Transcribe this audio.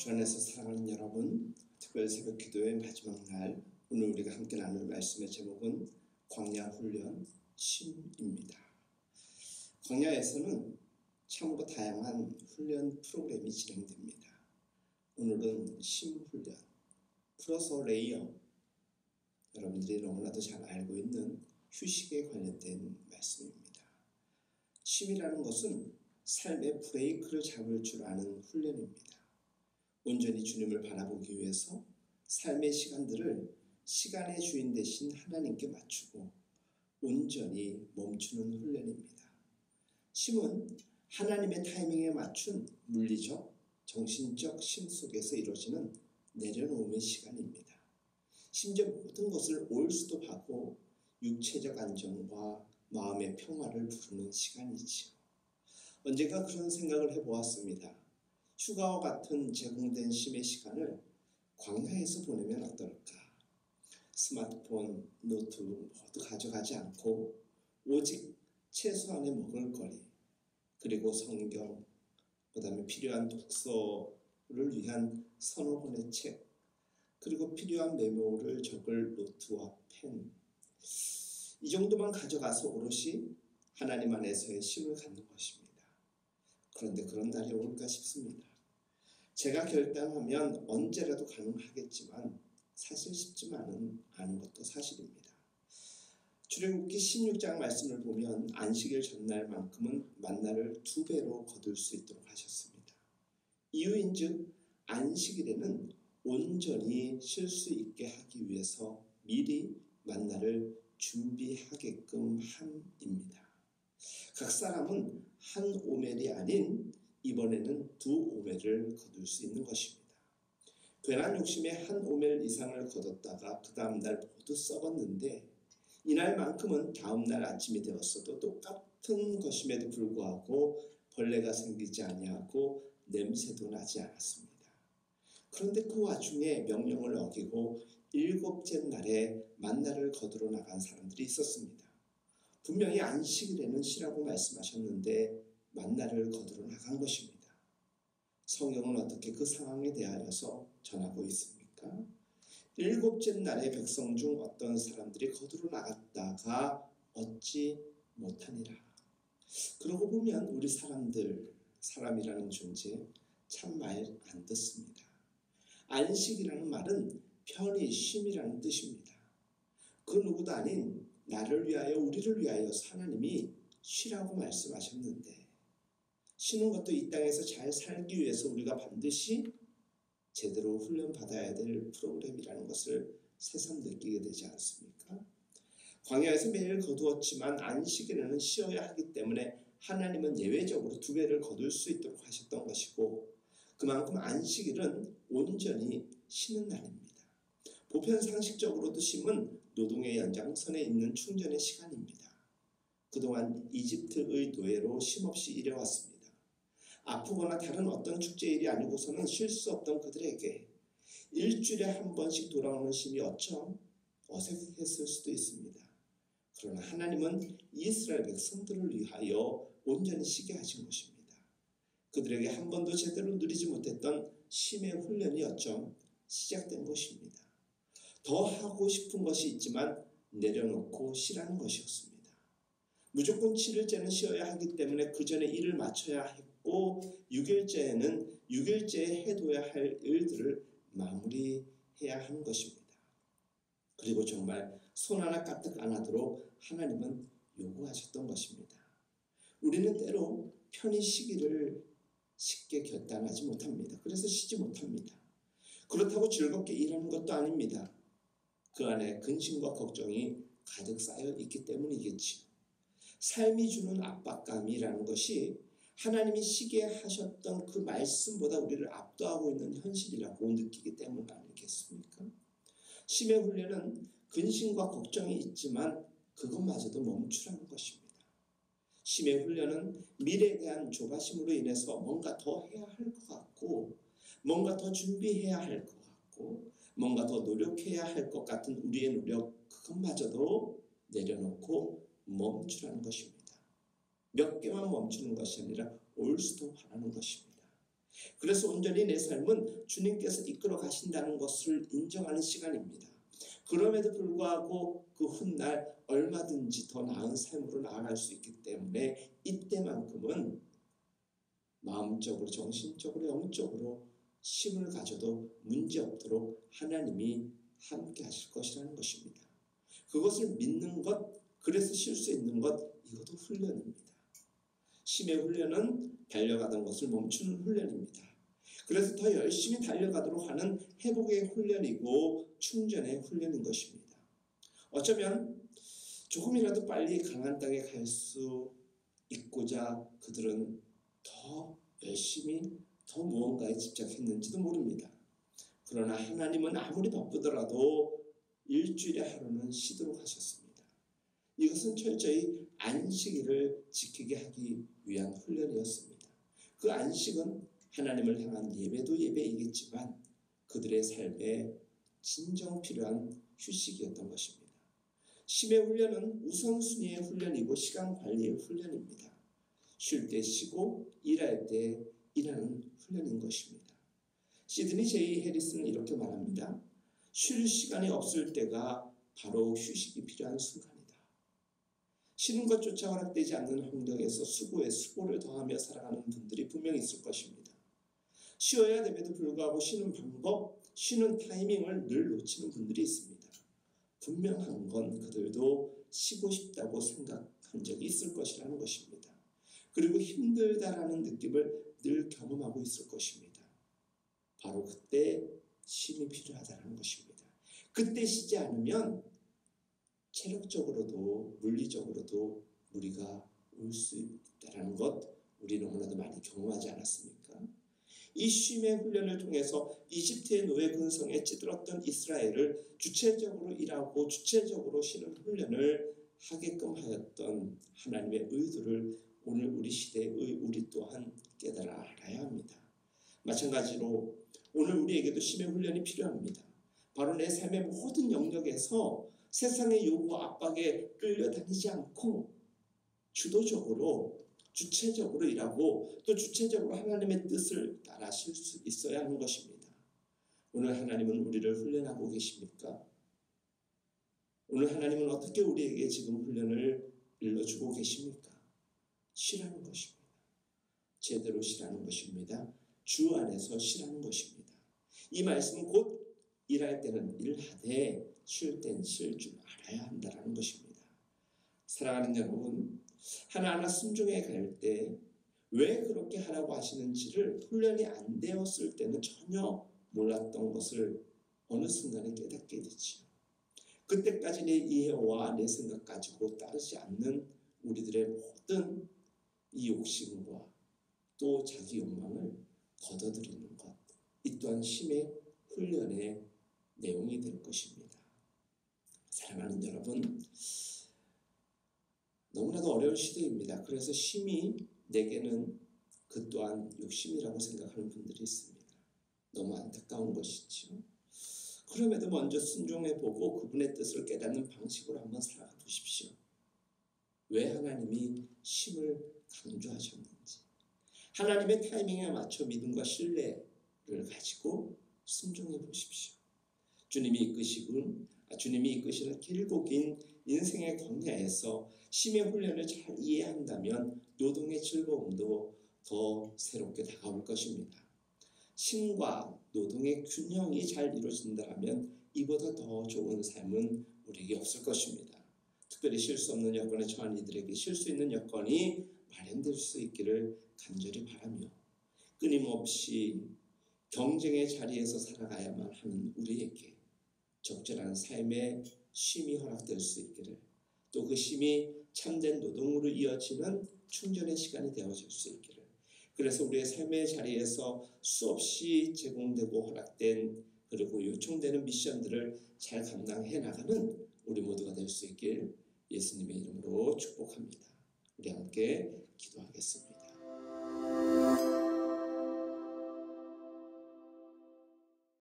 주 안에서 사랑하는 여러분, 특별 새벽 기도의 마지막 날, 오늘 우리가 함께 나눌 말씀의 제목은 광야 훈련 쉼입니다. 광야에서는 참으로 다양한 훈련 프로그램이 진행됩니다. 오늘은 쉼 훈련, 풀어서 레이어, 여러분들이 너무나도 잘 알고 있는 휴식에 관련된 말씀입니다. 쉼이라는 것은 삶의 브레이크를 잡을 줄 아는 훈련입니다. 온전히 주님을 바라보기 위해서 삶의 시간들을 시간의 주인 대신 하나님께 맞추고 온전히 멈추는 훈련입니다. 쉼은 하나님의 타이밍에 맞춘 물리적, 정신적 쉼 속에서 이루어지는 내려놓음의 시간입니다. 심지어 모든 것을 올스톱하고 육체적 안정과 마음의 평화를 부르는 시간이지요. 언젠가 그런 생각을 해보았습니다. 휴가와 같은 제공된 쉼의 시간을 광야에서 보내면 어떨까? 스마트폰, 노트북 모두 가져가지 않고 오직 최소한의 먹을거리, 그리고 성경, 그 다음에 필요한 독서를 위한 서너 권의 책, 그리고 필요한 메모를 적을 노트와 펜, 이 정도만 가져가서 오롯이 하나님 안에서의 쉼을 갖는 것입니다. 그런데 그런 날이 올까 싶습니다. 제가 결단하면 언제라도 가능하겠지만 사실 쉽지만은 않은 것도 사실입니다. 출애굽기 16장 말씀을 보면 안식일 전날만큼은 만나를 2배로 거둘 수 있도록 하셨습니다. 이유인즉 안식일에는 온전히 쉴 수 있게 하기 위해서 미리 만나를 준비하게끔 함입니다. 각 사람은 한 오멜이 아닌 이번에는 2오멜을 거둘 수 있는 것입니다. 괜한 욕심에 한 오멜 이상을 거뒀다가 그 다음날 모두 썩었는데 이날만큼은 다음날 아침이 되었어도 똑같은 것임에도 불구하고 벌레가 생기지 아니하고 냄새도 나지 않았습니다. 그런데 그 와중에 명령을 어기고 7째 날에 만나를 거두러 나간 사람들이 있었습니다. 분명히 안식일에는 쉬라고 말씀하셨는데 만나를 거두러 나간 것입니다. 성경은 어떻게 그 상황에 대하여서 전하고 있습니까? 7째 날에 백성 중 어떤 사람들이 거두러 나갔다가 얻지 못하니라. 그러고 보면 우리 사람이라는 존재 참 말 안 듣습니다. 안식이라는 말은 편히 쉼이라는 뜻입니다. 그 누구도 아닌 나를 위하여 우리를 위하여 하나님이 쉬라고 말씀하셨는데 쉬는 것도 이 땅에서 잘 살기 위해서 우리가 반드시 제대로 훈련받아야 될 프로그램이라는 것을 새삼 느끼게 되지 않습니까? 광야에서 매일 거두었지만 안식일에는 쉬어야 하기 때문에 하나님은 예외적으로 2배를 거둘 수 있도록 하셨던 것이고 그만큼 안식일은 온전히 쉬는 날입니다. 보편 상식적으로도 쉼은 노동의 연장선에 있는 충전의 시간입니다. 그동안 이집트의 노예로 쉼없이 일해왔습니다. 아프거나 다른 어떤 축제일이 아니고서는 쉴 수 없던 그들에게 일주일에 한 번씩 돌아오는 쉼이 어쩜 어색했을 수도 있습니다. 그러나 하나님은 이스라엘 백성들을 위하여 온전히 쉬게 하신 것입니다. 그들에게 한 번도 제대로 누리지 못했던 쉼의 훈련이 어쩜 시작된 것입니다. 더 하고 싶은 것이 있지만 내려놓고 쉬라는 것이었습니다. 무조건 7일째는 쉬어야 하기 때문에 그 전에 일을 마쳐야 했고 6일째에는 6일째에 해둬야 할 일들을 마무리해야 하는 것입니다. 그리고 정말 손 하나 까딱 안 하도록 하나님은 요구하셨던 것입니다. 우리는 때로 편히 쉬기를 쉽게 결단하지 못합니다. 그래서 쉬지 못합니다. 그렇다고 즐겁게 일하는 것도 아닙니다. 그 안에 근심과 걱정이 가득 쌓여 있기 때문이겠지요. 삶이 주는 압박감이라는 것이 하나님이 쉬게 하셨던 그 말씀보다 우리를 압도하고 있는 현실이라고 느끼기 때문 아니겠습니까? 쉼의 훈련은 근심과 걱정이 있지만 그것마저도 멈추라는 것입니다. 쉼의 훈련은 미래에 대한 조바심으로 인해서 뭔가 더 해야 할 것 같고 뭔가 더 준비해야 할 것 같고 뭔가 더 노력해야 할 것 같은 우리의 노력 그것마저도 내려놓고 멈추라는 것입니다. 몇 개만 멈추는 것이 아니라 올스톱하라는 것입니다. 그래서 온전히 내 삶은 주님께서 이끌어 가신다는 것을 인정하는 시간입니다. 그럼에도 불구하고 그 훗날 얼마든지 더 나은 삶으로 나아갈 수 있기 때문에 이때만큼은 마음적으로, 정신적으로, 영적으로 힘을 가져도 문제없도록 하나님이 함께 하실 것이라는 것입니다. 그것을 믿는 것, 그래서 쉴 수 있는 것, 이것도 훈련입니다. 쉼의 훈련은 달려가던 것을 멈추는 훈련입니다. 그래서 더 열심히 달려가도록 하는 회복의 훈련이고 충전의 훈련인 것입니다. 어쩌면 조금이라도 빨리 가나안 땅에 갈 수 있고자 그들은 더 열심히 더 무언가에 집착했는지도 모릅니다. 그러나 하나님은 아무리 바쁘더라도 일주일에 하루는 쉬도록 하셨습니다. 이것은 철저히 안식일을 지키게 하기 위한 훈련이었습니다. 그 안식은 하나님을 향한 예배도 예배이겠지만 그들의 삶에 진정 필요한 휴식이었던 것입니다. 쉼의 훈련은 우선순위의 훈련이고 시간 관리의 훈련입니다. 쉴 때 쉬고 일할 때 일하는 훈련인 것입니다. 시드니 제이 해리스는 이렇게 말합니다. 쉴 시간이 없을 때가 바로 휴식이 필요한 순간이다. 쉬는 것조차 허락되지 않는 환경에서 수고에 수고를 더하며 살아가는 분들이 분명히 있을 것입니다. 쉬어야 됨에도 불구하고 쉬는 방법, 쉬는 타이밍을 늘 놓치는 분들이 있습니다. 분명한 건 그들도 쉬고 싶다고 생각한 적이 있을 것이라는 것입니다. 그리고 힘들다라는 느낌을 늘 경험하고 있을 것입니다. 바로 그때 쉼이 필요하다는 것입니다. 그때 쉬지 않으면 체력적으로도 물리적으로도 무리가 올 수 있다는 것 우리 너무나도 많이 경험하지 않았습니까? 이 쉼의 훈련을 통해서 이집트의 노예 근성에 찌들었던 이스라엘을 주체적으로 일하고 주체적으로 쉬는 훈련을 하게끔 하였던 하나님의 의도를 오늘 우리 시대의 우리 또한 깨달아 알아야 합니다. 마찬가지로 오늘 우리에게도 쉼의 훈련이 필요합니다. 바로 내 삶의 모든 영역에서 세상의 요구와 압박에 끌려다니지 않고 주도적으로 주체적으로 일하고 또 주체적으로 하나님의 뜻을 따라실 수 있어야 하는 것입니다. 오늘 하나님은 우리를 훈련하고 계십니까? 오늘 하나님은 어떻게 우리에게 지금 훈련을 일러주고 계십니까? 쉬라는 것입니다. 제대로 쉬라는 것입니다. 주 안에서 쉬라는 것입니다. 이 말씀은 곧 일할 때는 일하되 쉴 땐 쉴 줄 알아야 한다는 것입니다. 사랑하는 여러분, 하나하나 순종해 갈 때 왜 그렇게 하라고 하시는지를 훈련이 안 되었을 때는 전혀 몰랐던 것을 어느 순간에 깨닫게 되지요. 그때까지 내 이해와 내 생각 가지고 따르지 않는 우리들의 모든 이 욕심과 또 자기 욕망을 걷어들이는 것, 이 또한 쉼의 훈련의 내용이 될 것입니다. 사랑하는 여러분, 너무나도 어려운 시대입니다. 그래서 쉼이 내게는 그 또한 욕심이라고 생각하는 분들이 있습니다. 너무 안타까운 것이죠. 그럼에도 먼저 순종해보고 그분의 뜻을 깨닫는 방식으로 한번 살아가 보십시오. 왜 하나님이 쉼을 강조하셨는지, 하나님의 타이밍에 맞춰 믿음과 신뢰를 가지고 순종해 보십시오. 주님이 이끄시는 길고 긴 인생의 광야에서 쉼의 훈련을 잘 이해한다면 노동의 즐거움도 더 새롭게 다가올 것입니다. 쉼과 노동의 균형이 잘 이루어진다면 이보다 더 좋은 삶은 우리에게 없을 것입니다. 특별히 쉴 수 없는 여건에 처한 이들에게 쉴 수 있는 여건이 마련될 수 있기를 간절히 바라며 끊임없이 경쟁의 자리에서 살아가야만 하는 우리에게 적절한 삶의 쉼이 허락될 수 있기를, 또 그 쉼이 참된 노동으로 이어지는 충전의 시간이 되어질 수 있기를, 그래서 우리의 삶의 자리에서 수없이 제공되고 허락된 그리고 요청되는 미션들을 잘 감당해 나가는 우리 모두가 될 수 있길 예수님의 이름으로 축복합니다. 우리 함께 기도하겠습니다.